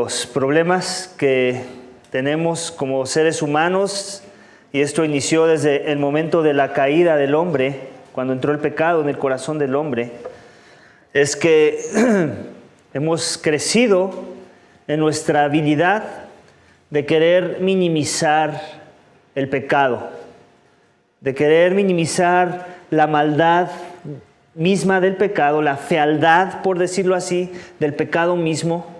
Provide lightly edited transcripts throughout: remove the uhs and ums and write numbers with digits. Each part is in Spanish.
los problemas que tenemos como seres humanos, y esto inició desde el momento de la caída del hombre, cuando entró el pecado en el corazón del hombre, es que hemos crecido en nuestra habilidad de querer minimizar el pecado, de querer minimizar la maldad misma del pecado, la fealdad, por decirlo así, del pecado mismo.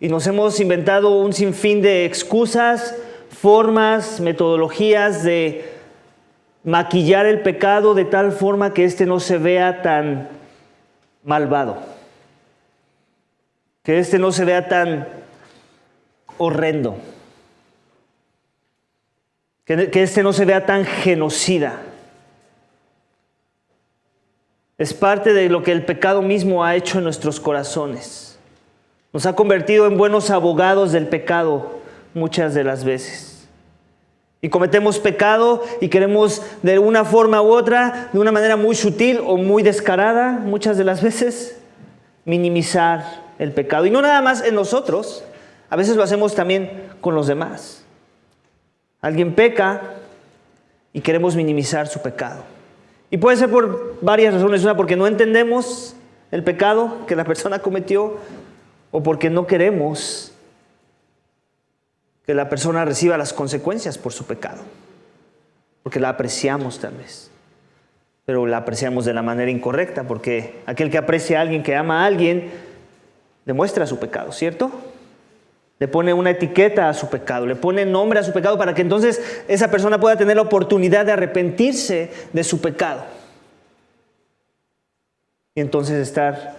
Y nos hemos inventado un sinfín de excusas, formas, metodologías de maquillar el pecado de tal forma que éste no se vea tan malvado, que éste no se vea tan horrendo, que éste no se vea tan genocida. Es parte de lo que el pecado mismo ha hecho en nuestros corazones. Nos ha convertido en buenos abogados del pecado muchas de las veces. Y cometemos pecado y queremos de una forma u otra, de una manera muy sutil o muy descarada, muchas de las veces, minimizar el pecado. Y no nada más en nosotros, a veces lo hacemos también con los demás. Alguien peca y queremos minimizar su pecado. Y puede ser por varias razones. Una, porque no entendemos el pecado que la persona cometió, o porque no queremos que la persona reciba las consecuencias por su pecado. Porque la apreciamos tal vez, pero la apreciamos de la manera incorrecta, porque aquel que aprecia a alguien, que ama a alguien, demuestra su pecado, ¿cierto? Le pone una etiqueta a su pecado, le pone nombre a su pecado para que entonces esa persona pueda tener la oportunidad de arrepentirse de su pecado. Y entonces estar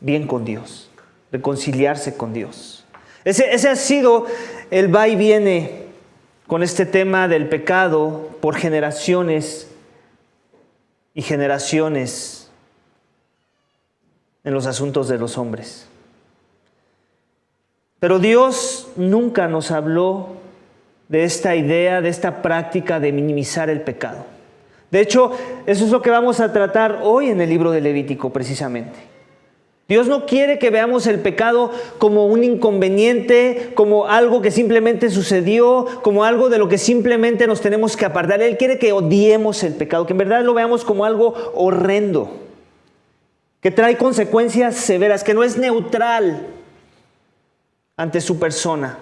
bien con Dios, reconciliarse con Dios. Ese ha sido el va y viene con este tema del pecado por generaciones y generaciones en los asuntos de los hombres. Pero Dios nunca nos habló de esta idea, de esta práctica de minimizar el pecado. De hecho, eso es lo que vamos a tratar hoy en el libro de Levítico precisamente. Dios no quiere que veamos el pecado como un inconveniente, como algo que simplemente sucedió, como algo de lo que simplemente nos tenemos que apartar. Él quiere que odiemos el pecado, que en verdad lo veamos como algo horrendo, que trae consecuencias severas, que no es neutral ante su persona,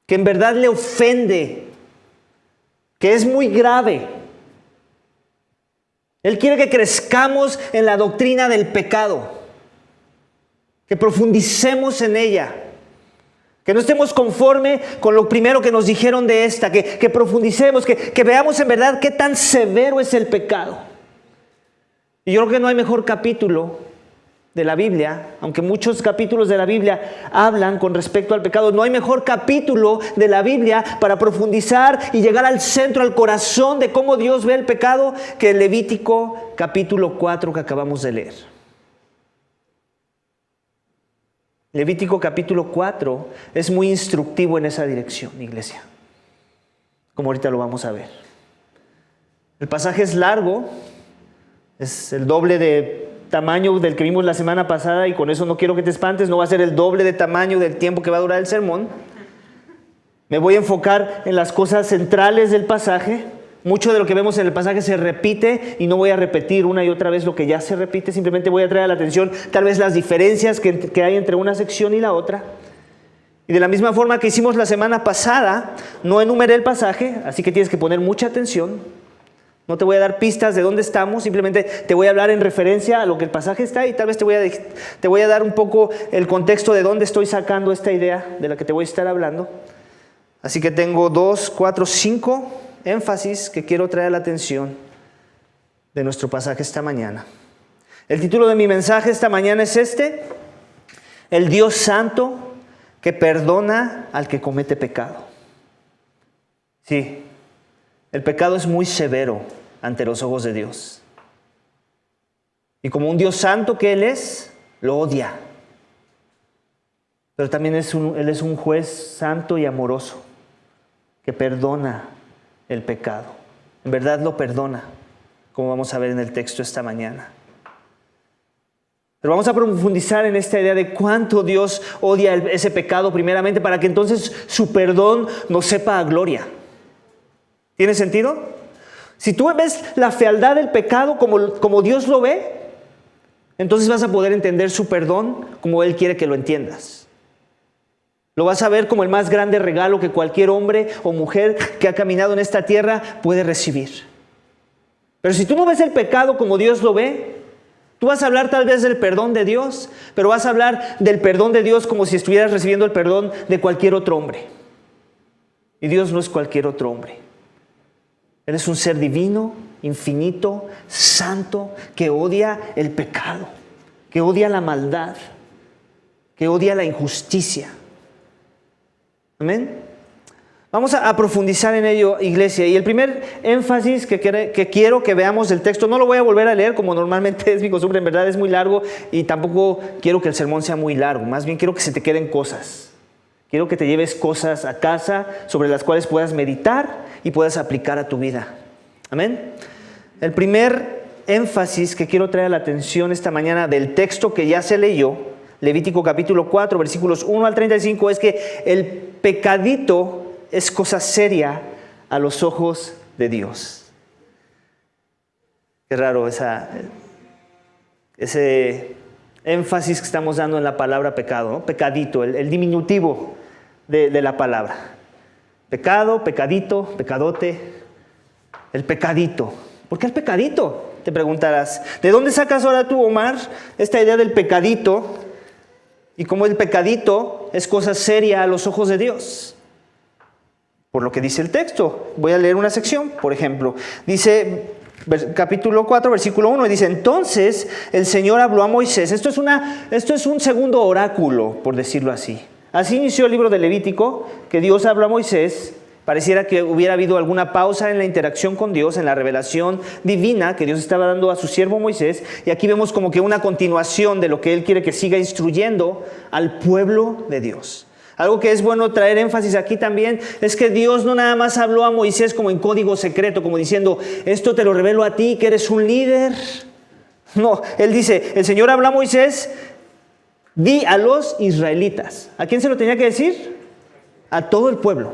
que en verdad le ofende, que es muy grave. Él quiere que crezcamos en la doctrina del pecado, que profundicemos en ella, que no estemos conforme con lo primero que nos dijeron de esta, que profundicemos, que veamos en verdad qué tan severo es el pecado. Y yo creo que no hay mejor capítulo de la Biblia, aunque muchos capítulos de la Biblia hablan con respecto al pecado, no hay mejor capítulo de la Biblia para profundizar y llegar al centro, al corazón de cómo Dios ve el pecado, que el Levítico capítulo 4 que acabamos de leer. Levítico capítulo 4 es muy instructivo en esa dirección, iglesia, como ahorita lo vamos a ver. El pasaje es largo, es el doble de tamaño del que vimos la semana pasada, y con eso no quiero que te espantes, no va a ser el doble de tamaño del tiempo que va a durar el sermón. Me voy a enfocar en las cosas centrales del pasaje. Mucho de lo que vemos en el pasaje se repite y no voy a repetir una y otra vez lo que ya se repite, simplemente voy a traer a la atención tal vez las diferencias que hay entre una sección y la otra. Y de la misma forma que hicimos la semana pasada, no enumeré el pasaje, así que tienes que poner mucha atención. No te voy a dar pistas de dónde estamos, simplemente te voy a hablar en referencia a lo que el pasaje está, y tal vez te voy a dar un poco el contexto de dónde estoy sacando esta idea de la que te voy a estar hablando. Así que tengo 2, 4, 5 énfasis que quiero traer a la atención de nuestro pasaje esta mañana. El título de mi mensaje esta mañana es este: el Dios Santo que perdona al que comete pecado. Sí, el pecado es muy severo ante los ojos de Dios. Y como un Dios santo que Él es, lo odia. Pero también Él es un juez santo y amoroso que perdona el pecado. En verdad lo perdona, como vamos a ver en el texto esta mañana. Pero vamos a profundizar en esta idea de cuánto Dios odia ese pecado primeramente para que entonces su perdón nos sepa a gloria. ¿Tiene sentido? Si tú ves la fealdad del pecado como Dios lo ve, entonces vas a poder entender su perdón como Él quiere que lo entiendas. Lo vas a ver como el más grande regalo que cualquier hombre o mujer que ha caminado en esta tierra puede recibir. Pero si tú no ves el pecado como Dios lo ve, tú vas a hablar tal vez del perdón de Dios, pero vas a hablar del perdón de Dios como si estuvieras recibiendo el perdón de cualquier otro hombre. Y Dios no es cualquier otro hombre. Él es un ser divino, infinito, santo, que odia el pecado, que odia la maldad, que odia la injusticia. Amén. Vamos a profundizar en ello, iglesia. Y el primer énfasis que quiero que veamos del texto, no lo voy a volver a leer como normalmente es mi costumbre, en verdad es muy largo y tampoco quiero que el sermón sea muy largo, más bien quiero que se te queden cosas. Quiero que te lleves cosas a casa sobre las cuales puedas meditar y puedas aplicar a tu vida. Amén. El primer énfasis que quiero traer a la atención esta mañana del texto que ya se leyó, Levítico capítulo 4, versículos 1 al 35, es que el pecadito es cosa seria a los ojos de Dios. Qué raro ese énfasis que estamos dando en la palabra pecado, ¿no? Pecadito, el diminutivo de la palabra. Pecado, pecadito, pecadote, el pecadito. ¿Por qué el pecadito? Te preguntarás. ¿De dónde sacas ahora tú, Omar, esta idea del pecadito? Y cómo el pecadito es cosa seria a los ojos de Dios. Por lo que dice el texto. Voy a leer una sección, por ejemplo. Dice, capítulo 4, versículo 1, y dice, entonces el Señor habló a Moisés. Esto es un segundo oráculo, por decirlo así. Así inició el libro de Levítico, que Dios habló a Moisés. Pareciera que hubiera habido alguna pausa en la interacción con Dios, en la revelación divina que Dios estaba dando a su siervo Moisés. Y aquí vemos como que una continuación de lo que Él quiere que siga instruyendo al pueblo de Dios. Algo que es bueno traer énfasis aquí también es que Dios no nada más habló a Moisés como en código secreto, como diciendo, esto te lo revelo a ti, que eres un líder. No, Él dice, el Señor habla a Moisés, di a los israelitas. ¿A quién se lo tenía que decir? A todo el pueblo.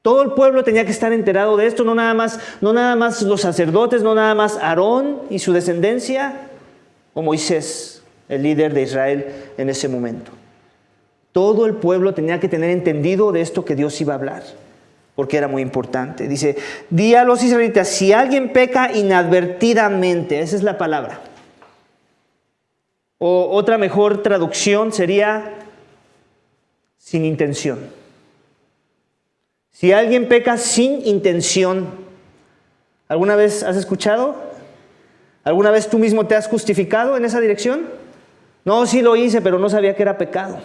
Todo el pueblo tenía que estar enterado de esto, no nada más los sacerdotes, no nada más Aarón y su descendencia, o Moisés, el líder de Israel en ese momento. Todo el pueblo tenía que tener entendido de esto que Dios iba a hablar, porque era muy importante. Dice, di a los israelitas, si alguien peca inadvertidamente, esa es la palabra. O otra mejor traducción sería sin intención. Si alguien peca sin intención, ¿alguna vez has escuchado? ¿Alguna vez tú mismo te has justificado en esa dirección? No, sí lo hice, pero no sabía que era pecado.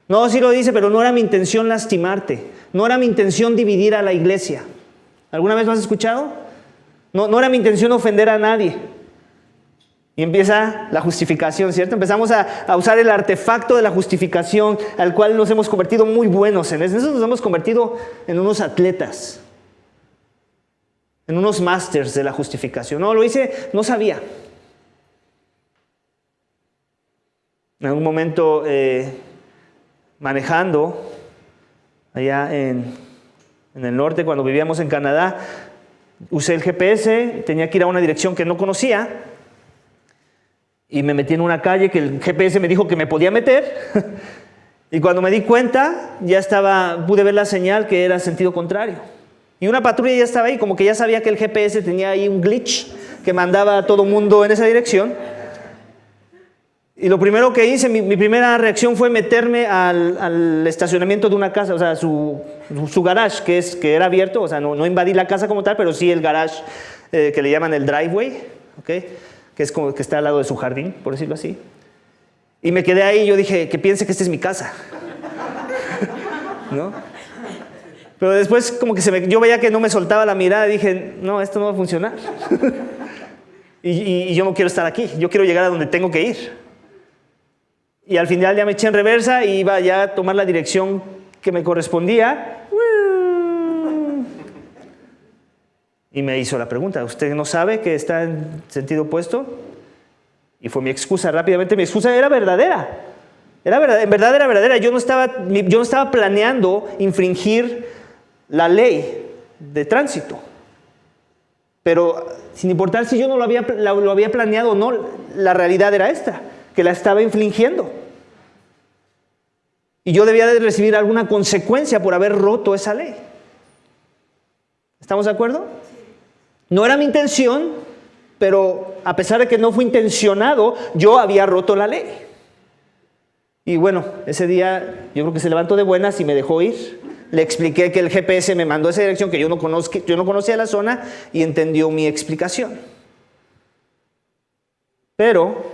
No, sí lo hice, pero no era mi intención lastimarte. No era mi intención dividir a la iglesia. ¿Alguna vez lo has escuchado? No era mi intención ofender a nadie. Y empieza la justificación, ¿cierto? Empezamos a usar el artefacto de la justificación, al cual nos hemos convertido muy buenos en eso. En eso nos hemos convertido en unos atletas, en unos másters de la justificación. No, lo hice, no sabía. En algún momento, manejando allá en el norte, cuando vivíamos en Canadá, usé el GPS, tenía que ir a una dirección que no conocía. Y me metí en una calle que el GPS me dijo que me podía meter. Y cuando me di cuenta, pude ver la señal que era sentido contrario. Y una patrulla ya estaba ahí, como que ya sabía que el GPS tenía ahí un glitch que mandaba a todo mundo en esa dirección. Y lo primero que hice, mi primera reacción fue meterme al estacionamiento de una casa, o sea, su garage, que era abierto, o sea, no invadí la casa como tal, pero sí el garage que le llaman el driveway, ¿ok? Que es como que está al lado de su jardín, por decirlo así. Y me quedé ahí y yo dije, que piense que esta es mi casa. ¿No? Pero después como que yo veía que no me soltaba la mirada y dije, no, esto no va a funcionar. y yo no quiero estar aquí, yo quiero llegar a donde tengo que ir. Y al final ya me eché en reversa y iba ya a tomar la dirección que me correspondía. Y me hizo la pregunta, ¿usted no sabe que está en sentido opuesto? Y fue mi excusa, rápidamente mi excusa era verdadera. Era verdad, en verdad era verdadera. Yo no estaba planeando infringir la ley de tránsito. Pero sin importar si yo no lo había planeado o no, la realidad era esta, que la estaba infringiendo. Y yo debía de recibir alguna consecuencia por haber roto esa ley. ¿Estamos de acuerdo? No era mi intención, pero a pesar de que no fue intencionado, yo había roto la ley. Y bueno, ese día yo creo que se levantó de buenas y me dejó ir. Le expliqué que el GPS me mandó esa dirección, que yo no conocía la zona, y entendió mi explicación. Pero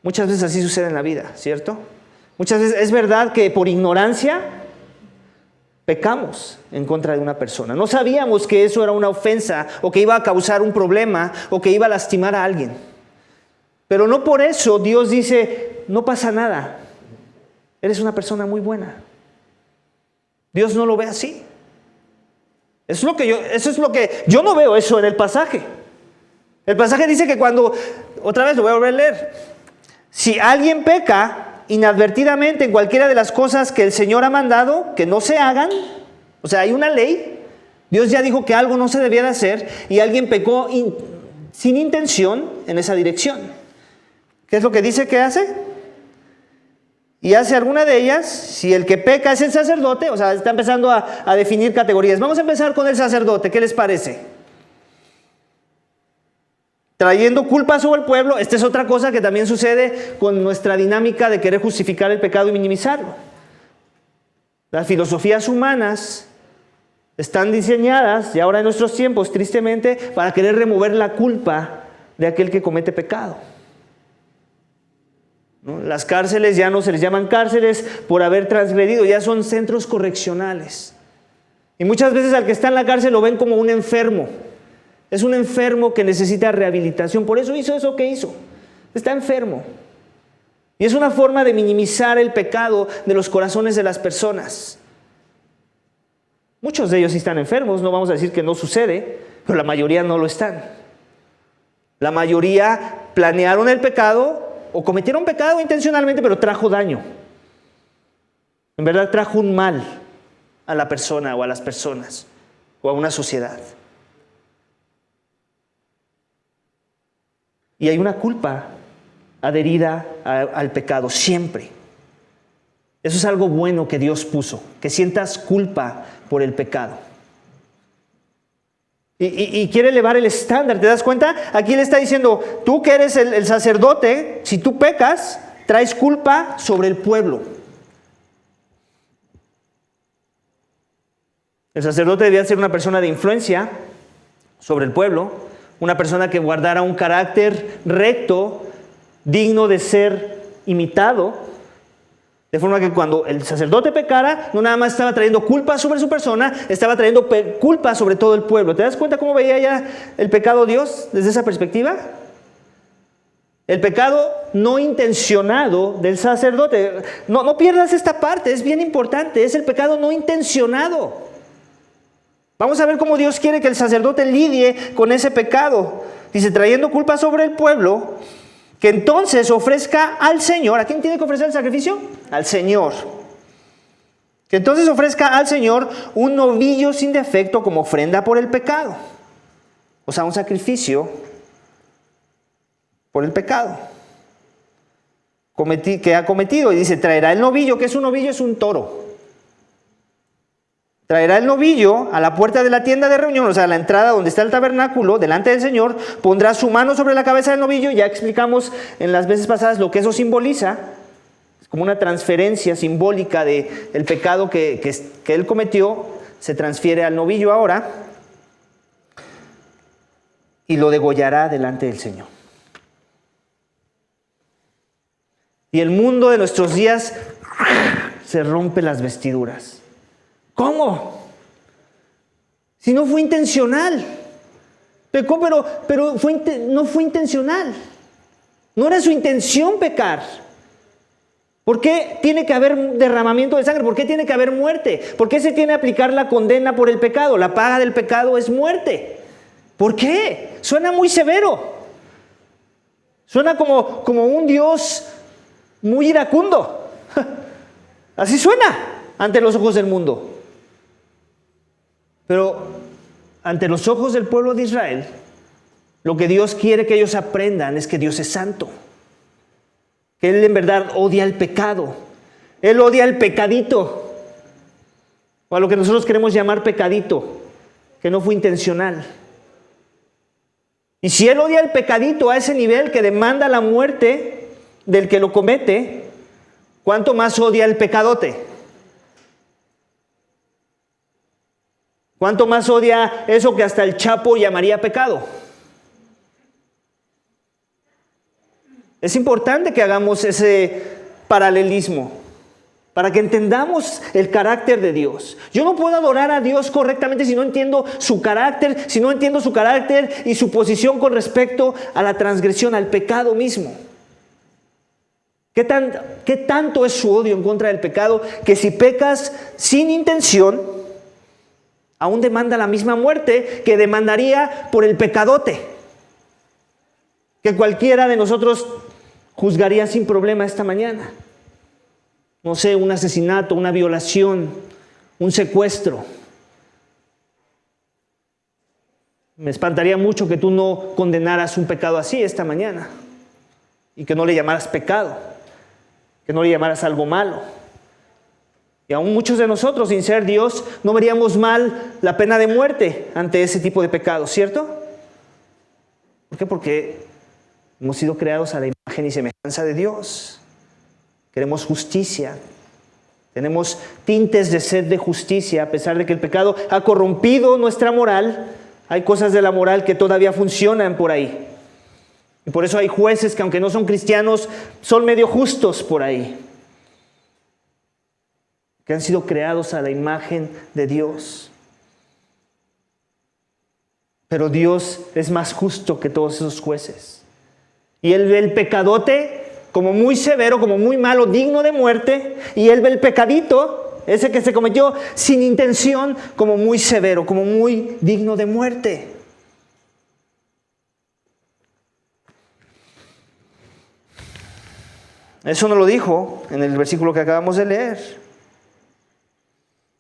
muchas veces así sucede en la vida, ¿cierto? Muchas veces es verdad que por ignorancia pecamos en contra de una persona. No sabíamos que eso era una ofensa, o que iba a causar un problema, o que iba a lastimar a alguien. Pero no por eso Dios dice, no pasa nada, eres una persona muy buena. Dios no lo ve así. Eso es lo que yo no veo eso en el pasaje. El pasaje dice que cuando, otra vez lo voy a volver a leer, si alguien peca inadvertidamente en cualquiera de las cosas que el Señor ha mandado que no se hagan, o sea, hay una ley, Dios ya dijo que algo no se debía de hacer y alguien pecó sin intención en esa dirección. ¿Qué es lo que dice que hace? Y hace alguna de ellas, si el que peca es el sacerdote, o sea, está empezando a definir categorías. Vamos a empezar con el sacerdote, ¿qué les parece? Trayendo culpa sobre el pueblo. Esta es otra cosa que también sucede con nuestra dinámica de querer justificar el pecado y minimizarlo. Las filosofías humanas están diseñadas, y ahora en nuestros tiempos, tristemente, para querer remover la culpa de aquel que comete pecado. ¿No? Las cárceles ya no se les llaman cárceles por haber transgredido, ya son centros correccionales. Y muchas veces al que está en la cárcel lo ven como un enfermo. Es un enfermo que necesita rehabilitación, por eso hizo eso que hizo. Está enfermo. Y es una forma de minimizar el pecado de los corazones de las personas. Muchos de ellos sí están enfermos, no vamos a decir que no sucede, pero la mayoría no lo están. La mayoría planearon el pecado o cometieron pecado intencionalmente, pero trajo daño. En verdad trajo un mal a la persona o a las personas o a una sociedad. Y hay una culpa adherida al pecado siempre. Eso es algo bueno que Dios puso, que sientas culpa por el pecado. Y quiere elevar el estándar, ¿te das cuenta? Aquí le está diciendo, tú que eres el sacerdote, si tú pecas, traes culpa sobre el pueblo. El sacerdote debía ser una persona de influencia sobre el pueblo, una persona que guardara un carácter recto, digno de ser imitado. De forma que cuando el sacerdote pecara, no nada más estaba trayendo culpa sobre su persona, estaba trayendo culpa sobre todo el pueblo. ¿Te das cuenta cómo veía ya el pecado Dios desde esa perspectiva? El pecado no intencionado del sacerdote. No pierdas esta parte, es bien importante. Es el pecado no intencionado. Vamos a ver cómo Dios quiere que el sacerdote lidie con ese pecado. Dice, trayendo culpa sobre el pueblo, que entonces ofrezca al Señor. ¿A quién tiene que ofrecer el sacrificio? Al Señor. Que entonces ofrezca al Señor un novillo sin defecto como ofrenda por el pecado. O sea, un sacrificio por el pecado que ha cometido. Y dice, traerá el novillo. ¿Qué es un novillo? Es un toro. Traerá el novillo a la puerta de la tienda de reunión, o sea, a la entrada donde está el tabernáculo, delante del Señor, pondrá su mano sobre la cabeza del novillo. Ya explicamos en las veces pasadas lo que eso simboliza. Es como una transferencia simbólica del pecado que él cometió, se transfiere al novillo ahora y lo degollará delante del Señor. Y el mundo de nuestros días se rompe las vestiduras. ¿Cómo? Si no fue intencional. Pecó, pero no fue intencional. No era su intención pecar. ¿Por qué tiene que haber derramamiento de sangre? ¿Por qué tiene que haber muerte? ¿Por qué se tiene que aplicar la condena por el pecado? La paga del pecado es muerte. ¿Por qué? Suena muy severo. Suena como un Dios muy iracundo. Así suena ante los ojos del mundo. Pero ante los ojos del pueblo de Israel, lo que Dios quiere que ellos aprendan es que Dios es santo. Que Él en verdad odia el pecado. Él odia el pecadito. O a lo que nosotros queremos llamar pecadito, que no fue intencional. Y si Él odia el pecadito a ese nivel que demanda la muerte del que lo comete, ¿cuánto más odia el pecadote? ¿Cuánto más odia eso que hasta el Chapo llamaría pecado? Es importante que hagamos ese paralelismo para que entendamos el carácter de Dios. Yo no puedo adorar a Dios correctamente si no entiendo su carácter, y su posición con respecto a la transgresión, al pecado mismo. ¿Qué tanto es su odio en contra del pecado? Que si pecas sin intención, aún demanda la misma muerte que demandaría por el pecadote, que cualquiera de nosotros juzgaría sin problema esta mañana. No sé, un asesinato, una violación, un secuestro. Me espantaría mucho que tú no condenaras un pecado así esta mañana y que no le llamaras pecado, que no le llamaras algo malo. Y aún muchos de nosotros, sin ser Dios, no veríamos mal la pena de muerte ante ese tipo de pecados, ¿cierto? ¿Por qué? Porque hemos sido creados a la imagen y semejanza de Dios. Queremos justicia. Tenemos tintes de sed de justicia, a pesar de que el pecado ha corrompido nuestra moral. Hay cosas de la moral que todavía funcionan por ahí. Y por eso hay jueces que, aunque no son cristianos, son medio justos por ahí, que han sido creados a la imagen de Dios. Pero Dios es más justo que todos esos jueces. Y Él ve el pecadote como muy severo, como muy malo, digno de muerte. Y Él ve el pecadito, ese que se cometió sin intención, como muy severo, como muy digno de muerte. Eso nos lo dijo en el versículo que acabamos de leer.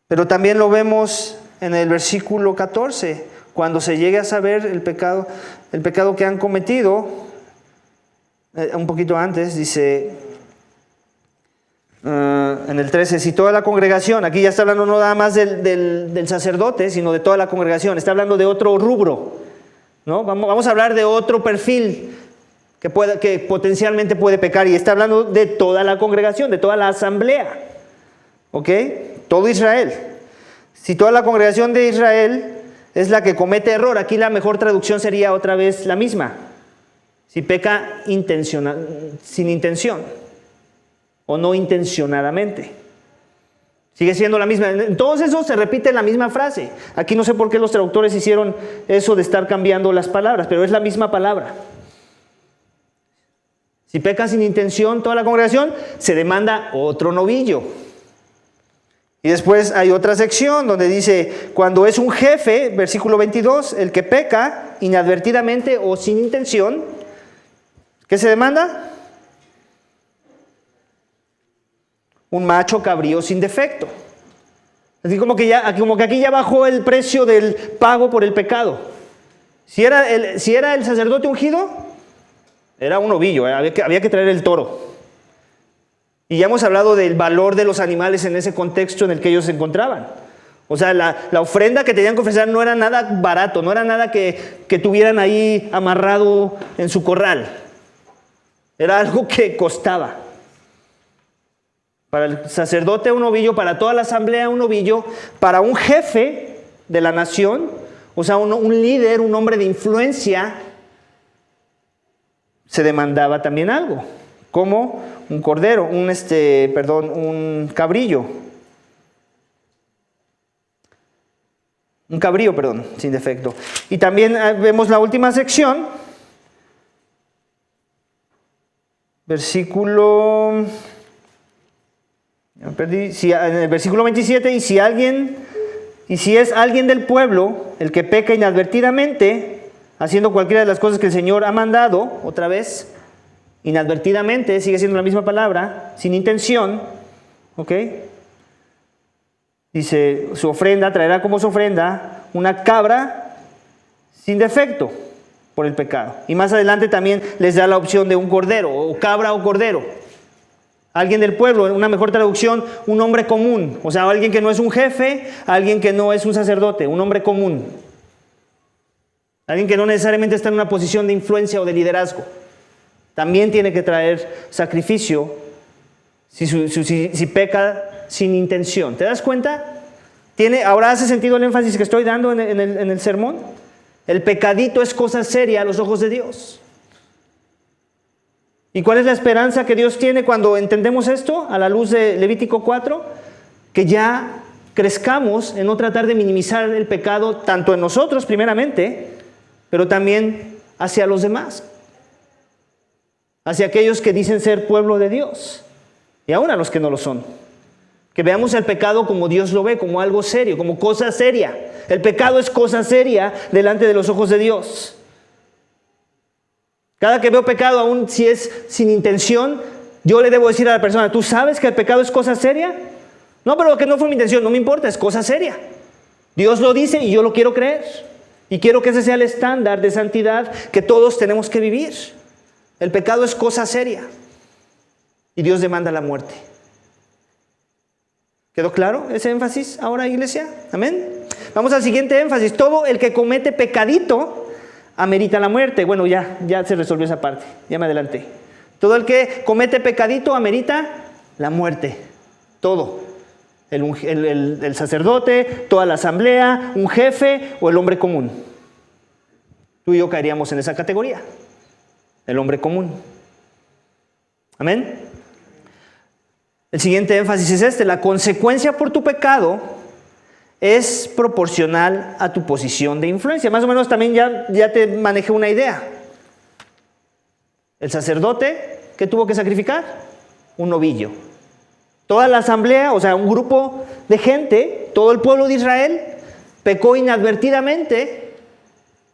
Pero también lo vemos en el versículo 14, cuando se llegue a saber el pecado que han cometido. Un poquito antes dice, en el 13, si toda la congregación, aquí ya está hablando no nada más del sacerdote, sino de toda la congregación, está hablando de otro rubro, ¿no? Vamos a hablar de otro perfil que potencialmente puede pecar, y está hablando de toda la congregación, de toda la asamblea, ¿ok? Todo Israel. Si toda la congregación de Israel es la que comete error, aquí la mejor traducción sería otra vez la misma. Si peca sin intención o no intencionadamente. Sigue siendo la misma. En todos esos se repite la misma frase. Aquí no sé por qué los traductores hicieron eso de estar cambiando las palabras, pero es la misma palabra. Si peca sin intención toda la congregación, se demanda otro novillo. Y después hay otra sección donde dice, cuando es un jefe, versículo 22, el que peca inadvertidamente o sin intención, ¿qué se demanda? Un macho cabrío sin defecto. Así como que aquí ya bajó el precio del pago por el pecado. Si era el sacerdote ungido, era un ovillo, había que traer el toro. Y ya hemos hablado del valor de los animales en ese contexto en el que ellos se encontraban. O sea, la ofrenda que tenían que ofrecer no era nada barato, no era nada que tuvieran ahí amarrado en su corral. Era algo que costaba. Para el sacerdote un ovillo, para toda la asamblea un ovillo, para un jefe de la nación, o sea, un líder, un hombre de influencia, se demandaba también algo, como un cordero, un cabrillo. Un cabrío, sin defecto. Y también vemos la última sección, versículo, en el versículo 27, y si es alguien del pueblo el que peca inadvertidamente, haciendo cualquiera de las cosas que el Señor ha mandado, otra vez, inadvertidamente, sigue siendo la misma palabra, sin intención, ¿ok? Dice, su ofrenda, traerá como su ofrenda una cabra sin defecto por el pecado. Y más adelante también les da la opción de un cordero, o cabra o cordero. Alguien del pueblo, en una mejor traducción, un hombre común. O sea, alguien que no es un jefe, alguien que no es un sacerdote, un hombre común. Alguien que no necesariamente está en una posición de influencia o de liderazgo. También tiene que traer sacrificio si peca sin intención. ¿Te das cuenta? Ahora hace sentido el énfasis que estoy dando en el sermón. El pecadito es cosa seria a los ojos de Dios. ¿Y cuál es la esperanza que Dios tiene cuando entendemos esto a la luz de Levítico 4? Que ya crezcamos en no tratar de minimizar el pecado tanto en nosotros primeramente, pero también hacia los demás. Hacia aquellos que dicen ser pueblo de Dios y aún a los que no lo son. Que veamos el pecado como Dios lo ve, como algo serio, como cosa seria. El pecado es cosa seria delante de los ojos de Dios. Cada que veo pecado, aun si es sin intención, yo le debo decir a la persona, ¿tú sabes que el pecado es cosa seria? No, pero que no fue mi intención, no me importa, es cosa seria. Dios lo dice y yo lo quiero creer. Y quiero que ese sea el estándar de santidad que todos tenemos que vivir. El pecado es cosa seria. Y Dios demanda la muerte. ¿Quedó claro ese énfasis ahora, iglesia? Amén. Vamos al siguiente énfasis. Todo el que comete pecadito amerita la muerte. Bueno, ya se resolvió esa parte. Ya me adelanté. Todo el que comete pecadito amerita la muerte. Todo. El sacerdote, toda la asamblea, un jefe o el hombre común. Tú y yo caeríamos en esa categoría. El hombre común. Amén. El siguiente énfasis es este: la consecuencia por tu pecado es proporcional a tu posición de influencia. Más o menos también ya te manejé una idea. El sacerdote, ¿qué tuvo que sacrificar? Un novillo. Toda la asamblea, o sea, un grupo de gente, todo el pueblo de Israel, pecó inadvertidamente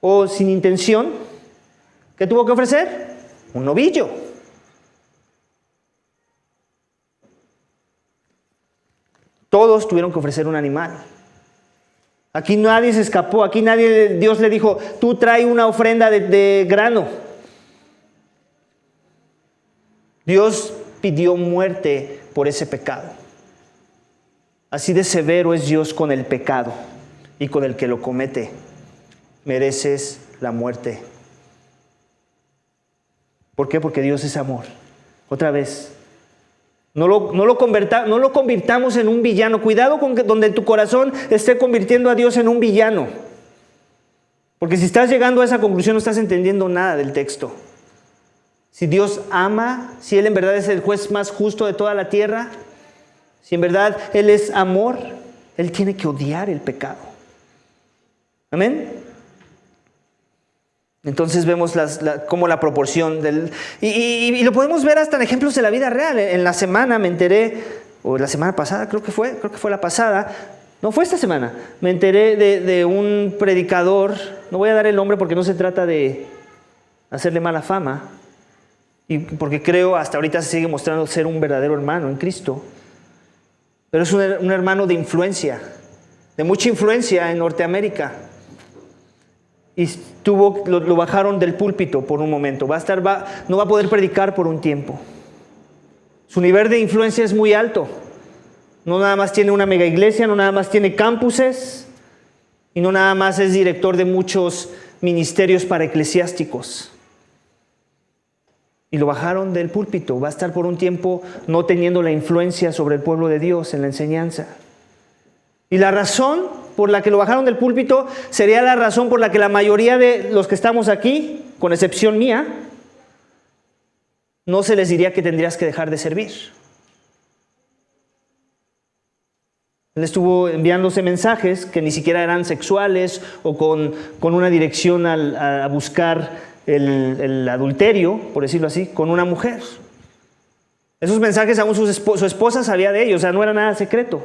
o sin intención. ¿Qué tuvo que ofrecer? Un novillo. Todos tuvieron que ofrecer un animal. Aquí nadie se escapó, aquí Dios le dijo, tú trae una ofrenda de grano. Dios pidió muerte por ese pecado. Así de severo es Dios con el pecado y con el que lo comete. Mereces la muerte. ¿Por qué? Porque Dios es amor. Otra vez. No lo convirtamos en un villano. Cuidado con donde tu corazón esté convirtiendo a Dios en un villano. Porque si estás llegando a esa conclusión no estás entendiendo nada del texto. Si Dios ama, si Él en verdad es el juez más justo de toda la tierra, si en verdad Él es amor, Él tiene que odiar el pecado. Amén. Entonces vemos como la proporción y lo podemos ver hasta en ejemplos de la vida real. En la semana me enteré, o la semana pasada creo que fue la pasada, no fue esta semana, me enteré de un predicador, no voy a dar el nombre porque no se trata de hacerle mala fama, y porque creo hasta ahorita se sigue mostrando ser un verdadero hermano en Cristo, pero es un hermano de influencia, de mucha influencia en Norteamérica. Y lo bajaron del púlpito por un momento. No va a poder predicar por un tiempo. Su nivel de influencia es muy alto. No nada más tiene una mega iglesia, no nada más tiene campuses, y no nada más es director de muchos ministerios para eclesiásticos. Y lo bajaron del púlpito. Va a estar por un tiempo no teniendo la influencia sobre el pueblo de Dios en la enseñanza. Y la razón por la que lo bajaron del púlpito sería la razón por la que la mayoría de los que estamos aquí, con excepción mía, no se les diría que tendrías que dejar de servir. Él estuvo enviándose mensajes que ni siquiera eran sexuales o con una dirección a buscar el adulterio, por decirlo así, con una mujer. Esos mensajes aún su esposa sabía de ellos, o sea, no era nada secreto.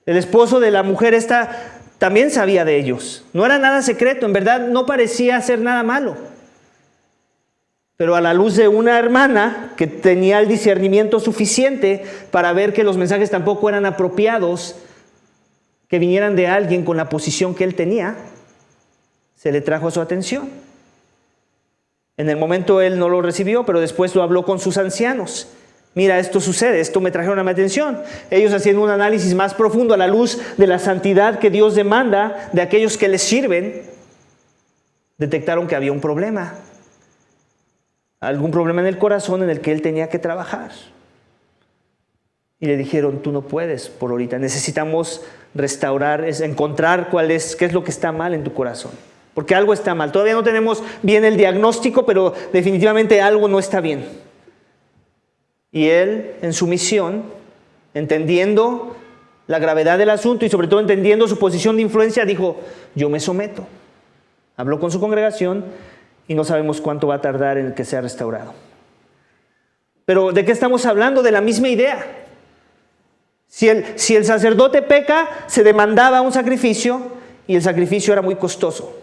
El esposo de la mujer esta también sabía de ellos. No era nada secreto, en verdad no parecía hacer nada malo. pero a la luz de una hermana que tenía el discernimiento suficiente para ver que los mensajes tampoco eran apropiados, que vinieran de alguien con la posición que él tenía, se le trajo a su atención. En el momento él no lo recibió, pero después lo habló con sus ancianos. Mira, esto sucede, esto me trajeron a mi atención. Ellos, haciendo un análisis más profundo a la luz de la santidad que Dios demanda de aquellos que les sirven, detectaron que había un problema. Algún problema en el corazón en el que él tenía que trabajar. Y le dijeron, tú no puedes por ahorita, necesitamos restaurar, encontrar qué es lo que está mal en tu corazón. Porque algo está mal. Todavía no tenemos bien el diagnóstico, pero definitivamente algo no está bien. Y él, en su misión, entendiendo la gravedad del asunto y sobre todo entendiendo su posición de influencia, dijo, yo me someto. Habló con su congregación y no sabemos cuánto va a tardar en que sea restaurado. Pero ¿de qué estamos hablando? De la misma idea. Si el sacerdote peca, se demandaba un sacrificio y el sacrificio era muy costoso.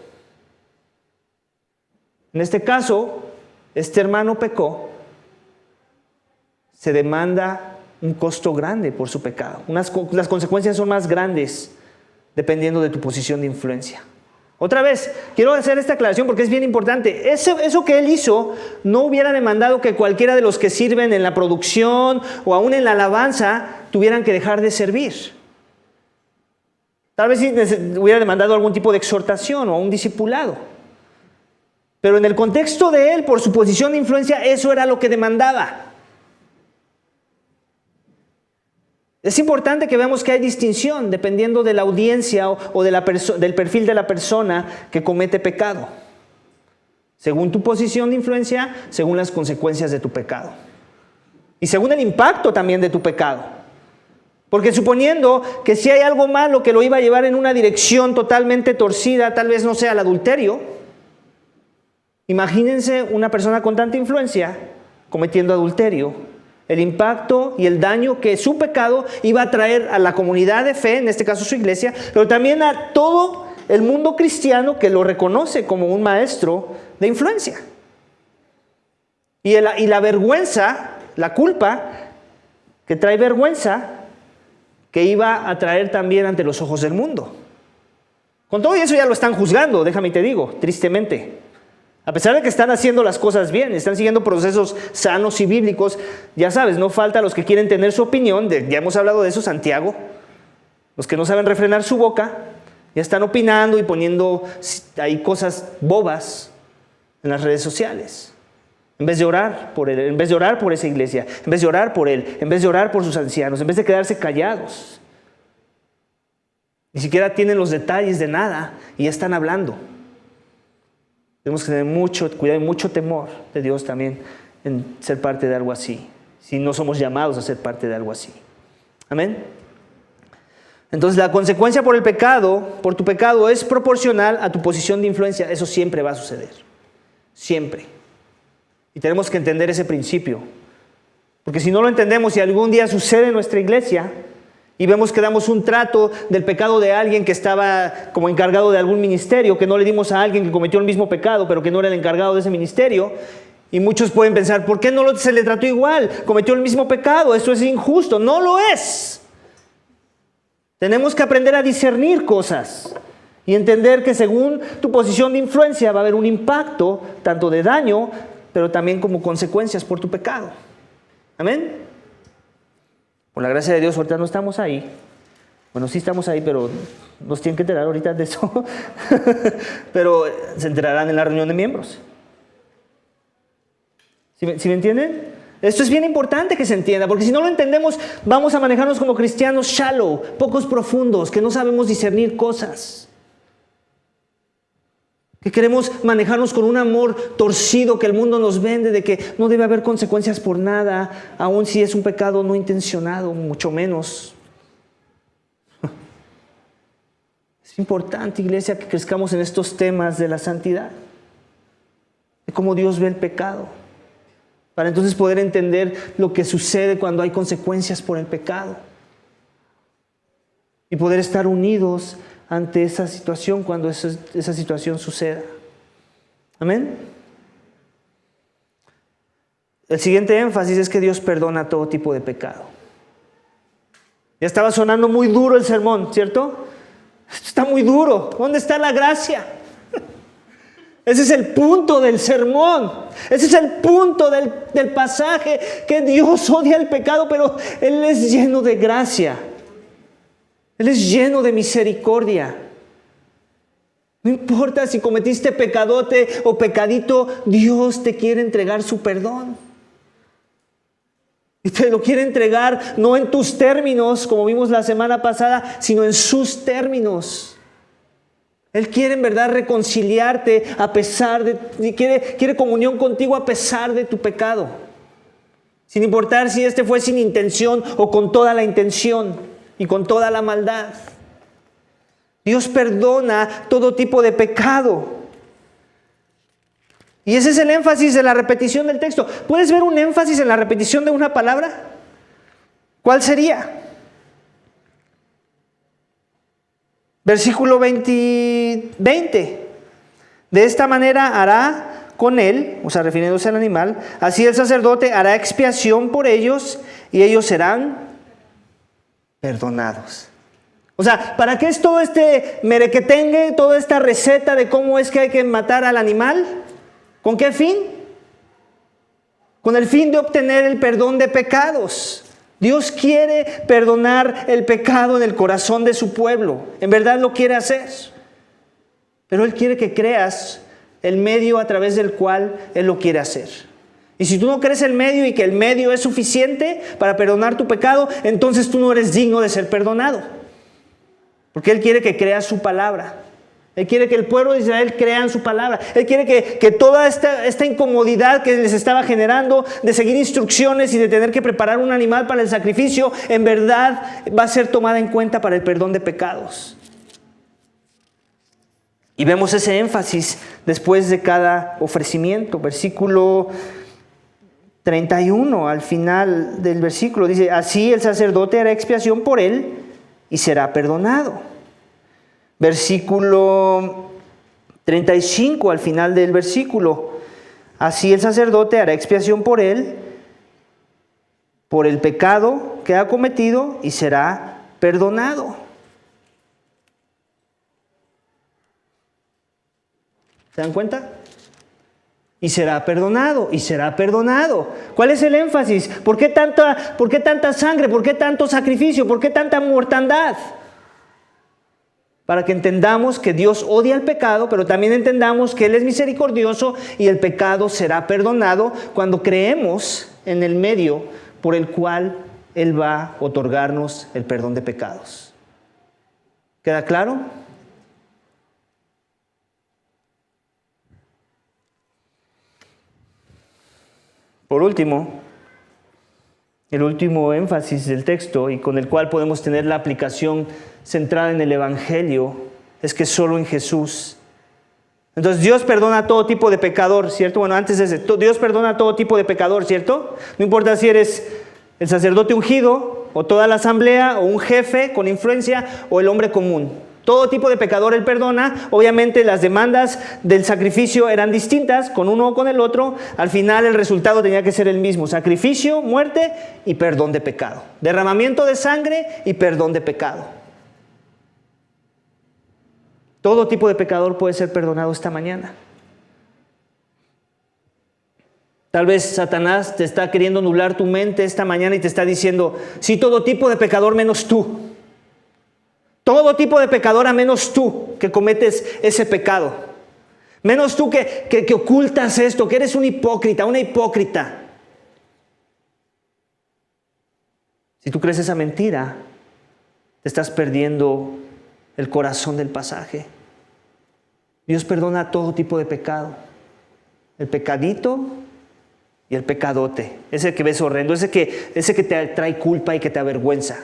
En este caso, este hermano pecó, se demanda un costo grande por su pecado. Las consecuencias son más grandes dependiendo de tu posición de influencia. Otra vez, quiero hacer esta aclaración porque es bien importante. Eso que él hizo no hubiera demandado que cualquiera de los que sirven en la producción o aún en la alabanza tuvieran que dejar de servir. Tal vez sí hubiera demandado algún tipo de exhortación o un discipulado. Pero en el contexto de él, por su posición de influencia, eso era lo que demandaba. Es importante que veamos que hay distinción dependiendo de la audiencia o del perfil de la persona que comete pecado. Según tu posición de influencia, según las consecuencias de tu pecado. Y según el impacto también de tu pecado. Porque suponiendo que si hay algo malo que lo iba a llevar en una dirección totalmente torcida, tal vez no sea el adulterio. Imagínense una persona con tanta influencia cometiendo adulterio. El impacto y el daño que su pecado iba a traer a la comunidad de fe, en este caso su iglesia, pero también a todo el mundo cristiano que lo reconoce como un maestro de influencia. Y la vergüenza, la culpa, que trae vergüenza, que iba a traer también ante los ojos del mundo. Con todo eso ya lo están juzgando, déjame te digo, tristemente. A pesar de que están haciendo las cosas bien, están siguiendo procesos sanos y bíblicos, ya sabes, no falta los que quieren tener su opinión, ya hemos hablado de eso, Santiago, los que no saben refrenar su boca, ya están opinando y poniendo ahí cosas bobas en las redes sociales. En vez de orar por él, en vez de orar por esa iglesia, en vez de orar por él, en vez de orar por sus ancianos, en vez de quedarse callados. Ni siquiera tienen los detalles de nada y ya están hablando. Tenemos que tener mucho cuidado y mucho temor de Dios también en ser parte de algo así, si no somos llamados a ser parte de algo así. Amén. Entonces la consecuencia por tu pecado es proporcional a tu posición de influencia. Eso siempre va a suceder. Siempre. Y tenemos que entender ese principio. Porque si no lo entendemos y algún día sucede en nuestra iglesia y vemos que damos un trato del pecado de alguien que estaba como encargado de algún ministerio, que no le dimos a alguien que cometió el mismo pecado, pero que no era el encargado de ese ministerio, y muchos pueden pensar, ¿por qué no se le trató igual? Cometió el mismo pecado, esto es injusto. No lo es. Tenemos que aprender a discernir cosas y entender que según tu posición de influencia va a haber un impacto, tanto de daño, pero también como consecuencias por tu pecado. Amén. Por la gracia de Dios, ahorita no estamos ahí. Bueno, sí estamos ahí, pero nos tienen que enterar ahorita de eso. Pero se enterarán en la reunión de miembros. ¿Sí me entienden? Esto es bien importante que se entienda, porque si no lo entendemos, vamos a manejarnos como cristianos shallow, pocos profundos, que no sabemos discernir cosas. Que queremos manejarnos con un amor torcido que el mundo nos vende, de que no debe haber consecuencias por nada, aun si es un pecado no intencionado, mucho menos. Es importante, iglesia, que crezcamos en estos temas de la santidad, de cómo Dios ve el pecado, para entonces poder entender lo que sucede cuando hay consecuencias por el pecado y poder estar unidos ante esa situación cuando esa situación suceda. Amén. el siguiente énfasis es que Dios perdona todo tipo de pecado. Ya estaba sonando muy duro el sermón, ¿cierto? Esto está muy duro. ¿Dónde está la gracia? Ese es el punto del sermón. Ese es el punto del pasaje, que Dios odia el pecado, pero Él es lleno de gracia. Él es lleno de misericordia. No importa si cometiste pecadote o pecadito, Dios te quiere entregar su perdón. Y te lo quiere entregar no en tus términos, como vimos la semana pasada, sino en sus términos. Él quiere en verdad reconciliarte a pesar de... Quiere comunión contigo a pesar de tu pecado. Sin importar si este fue sin intención o con toda la intención y con toda la maldad. Dios perdona todo tipo de pecado. Y ese es el énfasis de la repetición del texto. ¿Puedes ver un énfasis en la repetición de una palabra? ¿Cuál sería? Versículo 20. De esta manera hará con él, o sea, refiriéndose al animal, así el sacerdote hará expiación por ellos y ellos serán perdonados. O sea, ¿para qué es todo este merequetengue, toda esta receta de cómo es que hay que matar al animal? ¿Con qué fin? Con el fin de obtener el perdón de pecados. Dios quiere perdonar el pecado en el corazón de su pueblo. En verdad lo quiere hacer. Pero Él quiere que creas el medio a través del cual Él lo quiere hacer. Y si tú no crees el medio y que el medio es suficiente para perdonar tu pecado, entonces tú no eres digno de ser perdonado. Porque Él quiere que creas su palabra. Él quiere que el pueblo de Israel crea en su palabra. Él quiere que toda esta incomodidad que les estaba generando de seguir instrucciones y de tener que preparar un animal para el sacrificio, en verdad va a ser tomada en cuenta para el perdón de pecados. Y vemos ese énfasis después de cada ofrecimiento. Versículo 31, al final del versículo, dice: así el sacerdote hará expiación por él y será perdonado. Versículo 35, al final del versículo: así el sacerdote hará expiación por él, por el pecado que ha cometido, y será perdonado. ¿Se dan cuenta? Y será perdonado, y será perdonado. ¿Cuál es el énfasis? ¿Por qué tanta sangre? ¿Por qué tanto sacrificio? ¿Por qué tanta mortandad? Para que entendamos que Dios odia el pecado, pero también entendamos que Él es misericordioso y el pecado será perdonado cuando creemos en el medio por el cual Él va a otorgarnos el perdón de pecados. ¿Queda claro? Por último, el último énfasis del texto y con el cual podemos tener la aplicación centrada en el Evangelio es que solo en Jesús. Entonces Dios perdona a todo tipo de pecador, ¿cierto? Bueno, antes de eso, Dios perdona a todo tipo de pecador, ¿cierto? No importa si eres el sacerdote ungido o toda la asamblea o un jefe con influencia o el hombre común. Todo tipo de pecador Él perdona. Obviamente las demandas del sacrificio eran distintas con uno o con el otro. Al final el resultado tenía que ser el mismo: sacrificio, muerte y perdón de pecado. Derramamiento de sangre y perdón de pecado. Todo tipo de pecador puede ser perdonado esta mañana. Tal vez Satanás te está queriendo nublar tu mente esta mañana y te está diciendo: sí, todo tipo de pecador menos tú. Todo tipo de pecador a menos tú que cometes ese pecado. Menos tú que ocultas esto, que eres un hipócrita, una hipócrita. Si tú crees esa mentira, te estás perdiendo el corazón del pasaje. Dios perdona todo tipo de pecado. El pecadito y el pecadote. Ese que ves horrendo, ese que te trae culpa y que te avergüenza.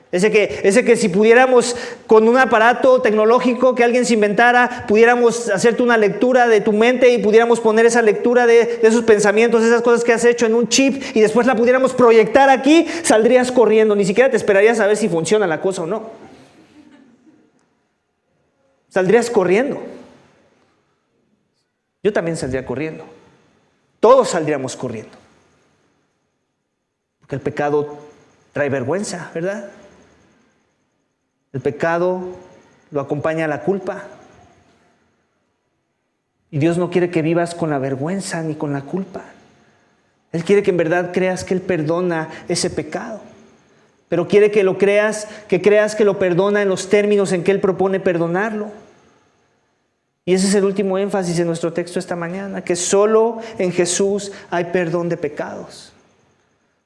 Ese que si pudiéramos con un aparato tecnológico que alguien se inventara, pudiéramos hacerte una lectura de tu mente y pudiéramos poner esa lectura de esos pensamientos, esas cosas que has hecho en un chip y después la pudiéramos proyectar aquí, saldrías corriendo. Ni siquiera te esperarías a ver si funciona la cosa o no. Saldrías corriendo. Yo también saldría corriendo. Todos saldríamos corriendo. Porque el pecado trae vergüenza, ¿verdad? El pecado lo acompaña la culpa. Y Dios no quiere que vivas con la vergüenza ni con la culpa. Él quiere que en verdad creas que Él perdona ese pecado. Pero quiere que lo creas, que creas que lo perdona en los términos en que Él propone perdonarlo. Y ese es el último énfasis en nuestro texto esta mañana, que solo en Jesús hay perdón de pecados.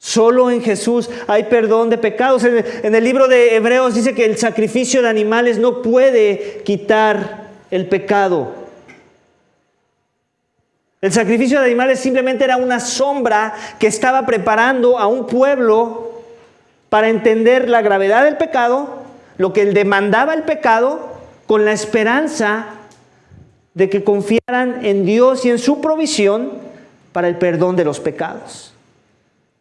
Solo en Jesús hay perdón de pecados. En el libro de Hebreos dice que el sacrificio de animales no puede quitar el pecado. El sacrificio de animales simplemente era una sombra que estaba preparando a un pueblo para entender la gravedad del pecado, lo que demandaba el pecado, con la esperanza de que confiaran en Dios y en su provisión para el perdón de los pecados.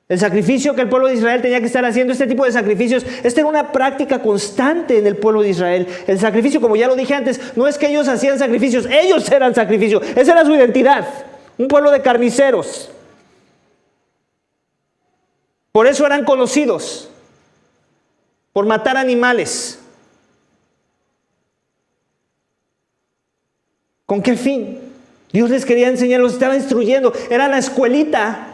El sacrificio que el pueblo de Israel tenía que estar haciendo, este tipo de sacrificios, esta era una práctica constante en el pueblo de Israel. El sacrificio, como ya lo dije antes, no es que ellos hacían sacrificios, ellos eran sacrificios. Esa era su identidad, un pueblo de carniceros. Por eso eran conocidos, por matar animales. ¿Con qué fin? Dios les quería enseñar, los estaba instruyendo. Era la escuelita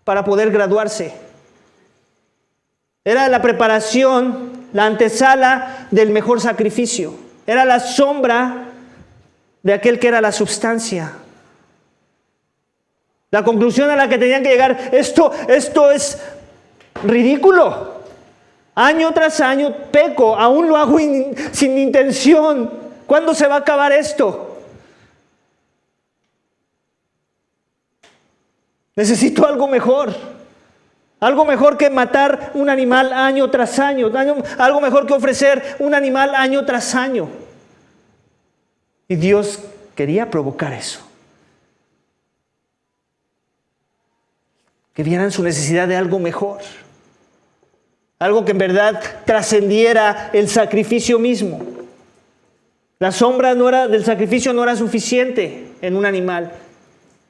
para poder graduarse. Era la preparación, la antesala del mejor sacrificio. Era la sombra de aquel que era la sustancia. La conclusión a la que tenían que llegar, esto es ridículo. Año tras año peco, aún lo hago sin intención. ¿Cuándo se va a acabar esto? Necesito algo mejor. Algo mejor que matar un animal año tras año. Algo mejor que ofrecer un animal año tras año. Y Dios quería provocar eso. Que vieran su necesidad de algo mejor. Algo que en verdad trascendiera el sacrificio mismo. La sombra del sacrificio no era suficiente en un animal.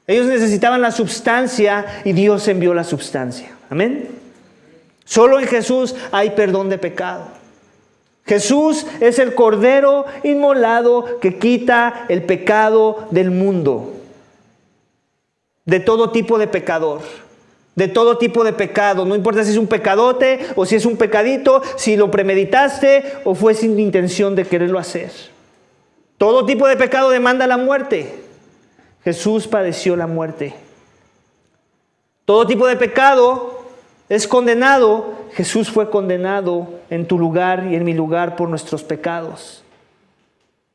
Ellos necesitaban la substancia y Dios envió la substancia. Amén. Solo en Jesús hay perdón de pecado. Jesús es el Cordero inmolado que quita el pecado del mundo. De todo tipo de pecador. De todo tipo de pecado. No importa si es un pecadote o si es un pecadito, si lo premeditaste o fue sin intención de quererlo hacer. Todo tipo de pecado demanda la muerte. Jesús padeció la muerte. Todo tipo de pecado es condenado. Jesús fue condenado en tu lugar y en mi lugar por nuestros pecados.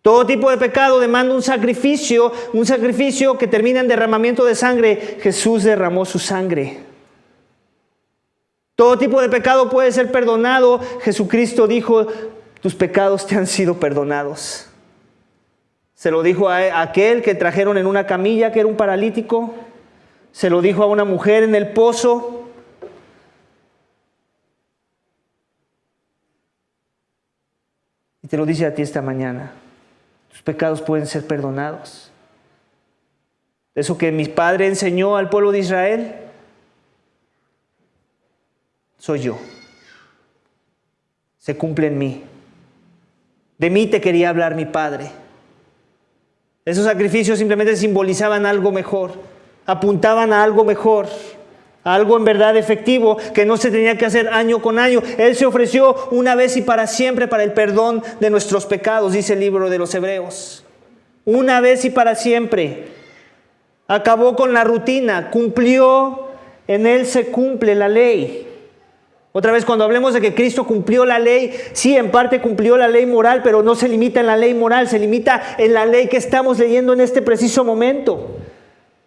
Todo tipo de pecado demanda un sacrificio que termina en derramamiento de sangre. Jesús derramó su sangre. Todo tipo de pecado puede ser perdonado. Jesucristo dijo, tus pecados te han sido perdonados. Se lo dijo a aquel que trajeron en una camilla, que era un paralítico. Se lo dijo a una mujer en el pozo. Y te lo dice a ti esta mañana. Tus pecados pueden ser perdonados. Eso que mi padre enseñó al pueblo de Israel, soy yo. Se cumple en mí. De mí te quería hablar mi Padre. Esos sacrificios simplemente simbolizaban algo mejor, apuntaban a algo mejor, a algo en verdad efectivo que no se tenía que hacer año con año. Él se ofreció una vez y para siempre para el perdón de nuestros pecados, dice el libro de los Hebreos. Una vez y para siempre. Acabó con la rutina, cumplió, en Él se cumple la ley. Otra vez, cuando hablemos de que Cristo cumplió la ley, sí, en parte cumplió la ley moral, pero no se limita en la ley moral, se limita en la ley que estamos leyendo en este preciso momento.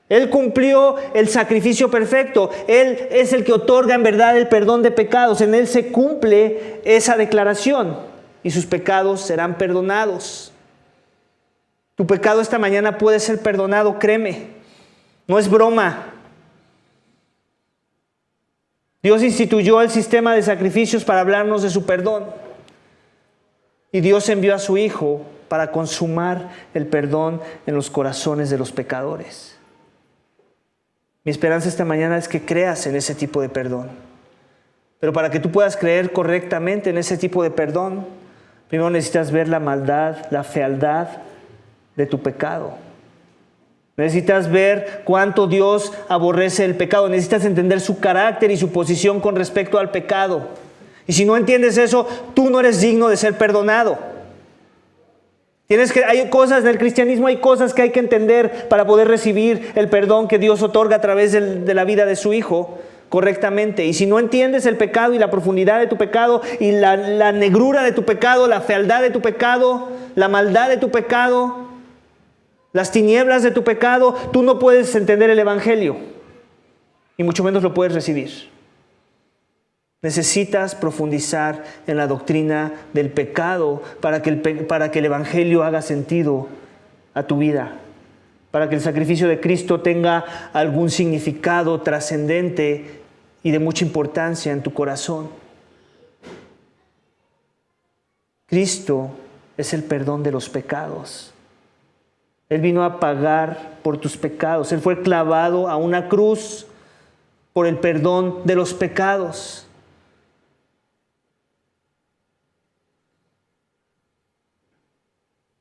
Él cumplió el sacrificio perfecto. Él es el que otorga en verdad el perdón de pecados. En Él se cumple esa declaración y sus pecados serán perdonados. Tu pecado esta mañana puede ser perdonado, créeme. No es broma. Dios instituyó el sistema de sacrificios para hablarnos de su perdón. Y Dios envió a su Hijo para consumar el perdón en los corazones de los pecadores. Mi esperanza esta mañana es que creas en ese tipo de perdón. Pero para que tú puedas creer correctamente en ese tipo de perdón, primero necesitas ver la maldad, la fealdad de tu pecado. Necesitas ver cuánto Dios aborrece el pecado. Necesitas entender su carácter y su posición con respecto al pecado. Y si no entiendes eso, tú no eres digno de ser perdonado. Hay cosas en el cristianismo, hay cosas que hay que entender para poder recibir el perdón que Dios otorga a través de la vida de su Hijo correctamente. Y si no entiendes el pecado y la profundidad de tu pecado y la negrura de tu pecado, la fealdad de tu pecado, la maldad de tu pecado, las tinieblas de tu pecado, tú no puedes entender el Evangelio y mucho menos lo puedes recibir. Necesitas profundizar en la doctrina del pecado para que el Evangelio haga sentido a tu vida, para que el sacrificio de Cristo tenga algún significado trascendente y de mucha importancia en tu corazón. Cristo es el perdón de los pecados. Él vino a pagar por tus pecados. Él fue clavado a una cruz por el perdón de los pecados.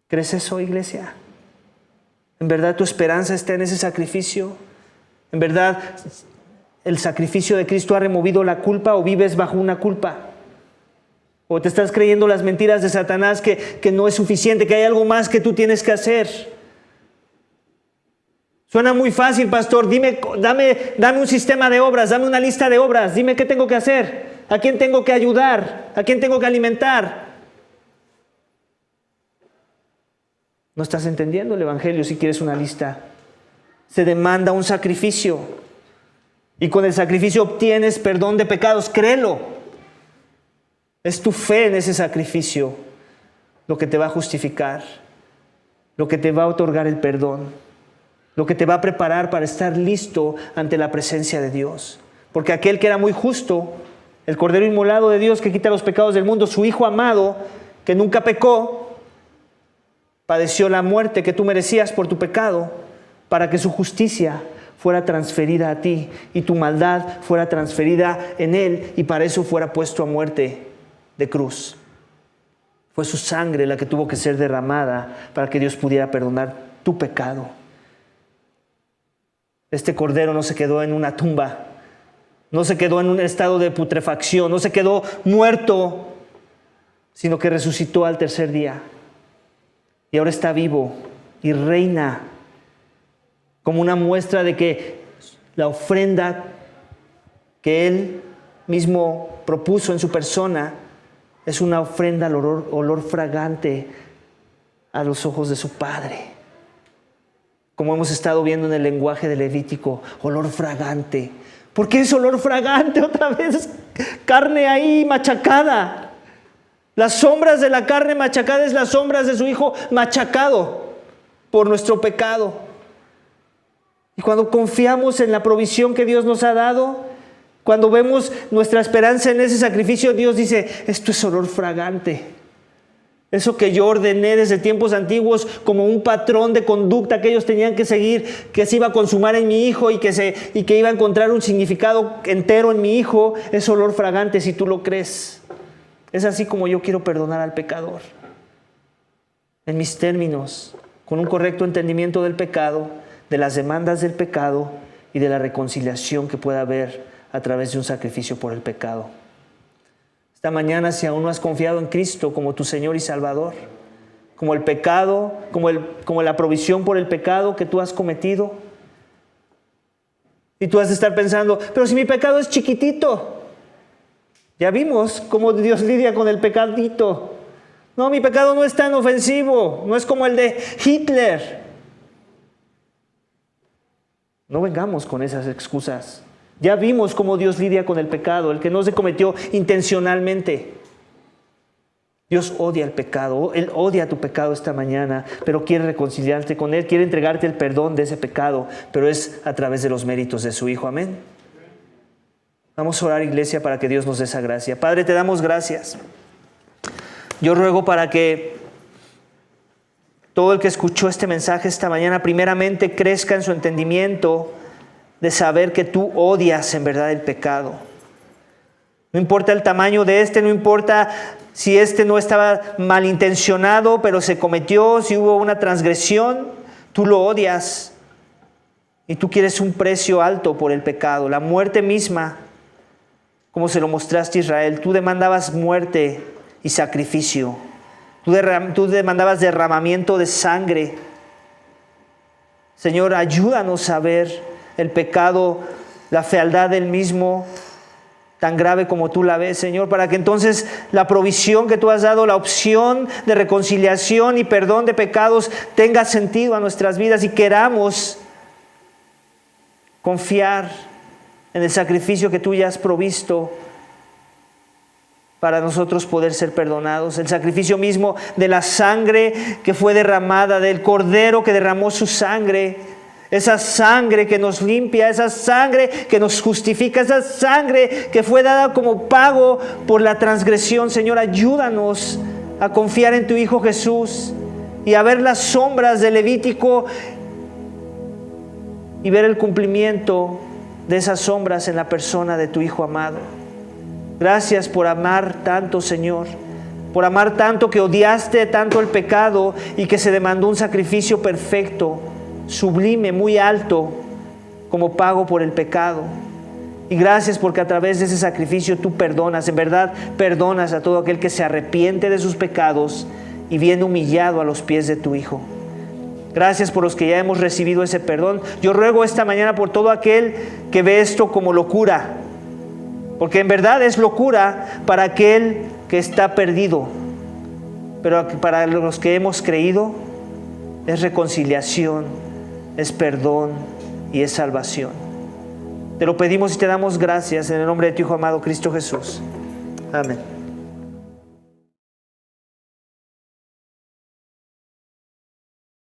¿Crees eso, iglesia? ¿En verdad tu esperanza está en ese sacrificio? ¿En verdad el sacrificio de Cristo ha removido la culpa o vives bajo una culpa? ¿O te estás creyendo las mentiras de Satanás que no es suficiente, que hay algo más que tú tienes que hacer? Suena muy fácil, pastor. Dame un sistema de obras, dame una lista de obras. Dime qué tengo que hacer, a quién tengo que ayudar, a quién tengo que alimentar. No estás entendiendo el Evangelio si quieres una lista. Se demanda un sacrificio. Y con el sacrificio obtienes perdón de pecados. Créelo. Es tu fe en ese sacrificio lo que te va a justificar, lo que te va a otorgar el perdón, lo que te va a preparar para estar listo ante la presencia de Dios. Porque aquel que era muy justo, el Cordero inmolado de Dios que quita los pecados del mundo, su Hijo amado, que nunca pecó, padeció la muerte que tú merecías por tu pecado, para que su justicia fuera transferida a ti y tu maldad fuera transferida en Él, y para eso fuera puesto a muerte de cruz. Fue su sangre la que tuvo que ser derramada para que Dios pudiera perdonar tu pecado. Este Cordero no se quedó en una tumba, no se quedó en un estado de putrefacción, no se quedó muerto, sino que resucitó al tercer día. Y ahora está vivo y reina como una muestra de que la ofrenda que Él mismo propuso en su persona es una ofrenda al olor fragante a los ojos de su Padre. Como hemos estado viendo en el lenguaje de Levítico, olor fragante. ¿Por qué es olor fragante otra vez? Carne ahí machacada. Las sombras de la carne machacada es las sombras de su Hijo machacado por nuestro pecado. Y cuando confiamos en la provisión que Dios nos ha dado, cuando vemos nuestra esperanza en ese sacrificio, Dios dice, esto es olor fragante. Eso que yo ordené desde tiempos antiguos como un patrón de conducta que ellos tenían que seguir, que se iba a consumar en mi Hijo y que iba a encontrar un significado entero en mi Hijo, es olor fragante si tú lo crees. Es así como yo quiero perdonar al pecador. En mis términos, con un correcto entendimiento del pecado, de las demandas del pecado y de la reconciliación que pueda haber a través de un sacrificio por el pecado. Esta mañana, si aún no has confiado en Cristo como tu Señor y Salvador, como el pecado, como la provisión por el pecado que tú has cometido, y tú has de estar pensando, pero si mi pecado es chiquitito. Ya vimos cómo Dios lidia con el pecadito. No, mi pecado no es tan ofensivo, no es como el de Hitler. No vengamos con esas excusas. Ya vimos cómo Dios lidia con el pecado, el que no se cometió intencionalmente. Dios odia el pecado, Él odia tu pecado esta mañana, pero quiere reconciliarte con Él, quiere entregarte el perdón de ese pecado, pero es a través de los méritos de su Hijo. Amén. Vamos a orar, iglesia, para que Dios nos dé esa gracia. Padre, te damos gracias. Yo ruego para que todo el que escuchó este mensaje esta mañana primeramente crezca en su entendimiento de saber que tú odias en verdad el pecado. No importa el tamaño de no importa si no estaba malintencionado, pero se cometió, si hubo una transgresión, tú lo odias. Y tú quieres un precio alto por el pecado, la muerte misma, como se lo mostraste a Israel. Tú demandabas muerte y sacrificio. Tú demandabas derramamiento de sangre. Señor, ayúdanos a ver el pecado, la fealdad del mismo, tan grave como tú la ves, Señor, para que entonces la provisión que tú has dado, la opción de reconciliación y perdón de pecados tenga sentido a nuestras vidas y queramos confiar en el sacrificio que tú ya has provisto para nosotros poder ser perdonados. El sacrificio mismo de la sangre que fue derramada, del Cordero que derramó su sangre. Esa sangre que nos limpia, esa sangre que nos justifica, esa sangre que fue dada como pago por la transgresión. Señor, ayúdanos a confiar en tu Hijo Jesús y a ver las sombras de Levítico y ver el cumplimiento de esas sombras en la persona de tu Hijo amado. Gracias por amar tanto, Señor, por amar tanto que odiaste tanto el pecado y que se demandó un sacrificio perfecto, sublime, muy alto, como pago por el pecado. Y gracias porque a través de ese sacrificio tú perdonas, en verdad perdonas a todo aquel que se arrepiente de sus pecados y viene humillado a los pies de tu Hijo. Gracias por los que ya hemos recibido ese perdón. Yo ruego esta mañana por todo aquel que ve esto como locura, porque en verdad es locura para aquel que está perdido, pero para los que hemos creído es reconciliación, es perdón y es salvación. Te lo pedimos y te damos gracias en el nombre de tu Hijo amado Cristo Jesús. Amén.